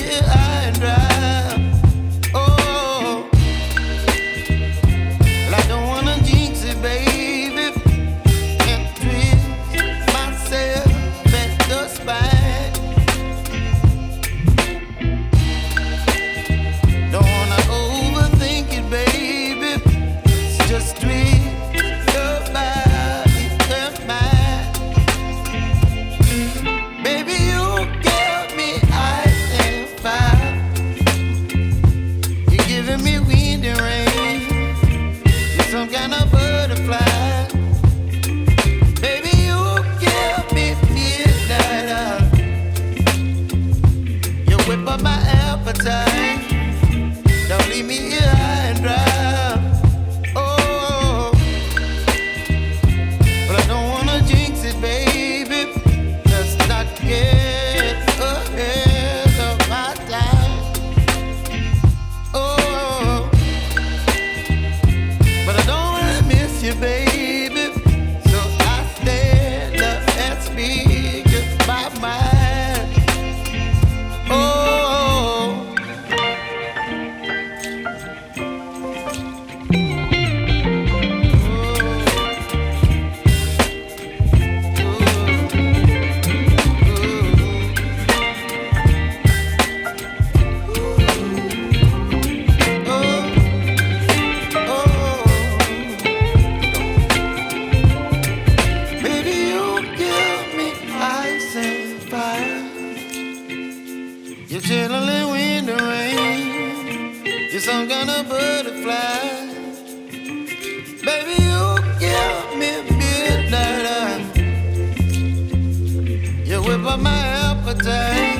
here high and dry. Oh, well, I don't wanna jinx it, baby, and twist myself at the spine. Don't wanna overthink it, baby. It's just twist your body and mine. Baby, you give me ice and fire. You're giving me wind and rain. You're some kind of butterfly. Baby, you give me midnight. You whip up my appetite. Don't leave me here high and dry. Oh, but I don't wanna jinx it, baby. Let's not get ahead of my time. Oh, but I don't wanna miss you, baby. So I stand up and speak my mind. Oh. Baby, you give me ice and fire. You're chilling wind and rain. You're some kind of butterfly. Baby, you give me midnight. You whip up my appetite.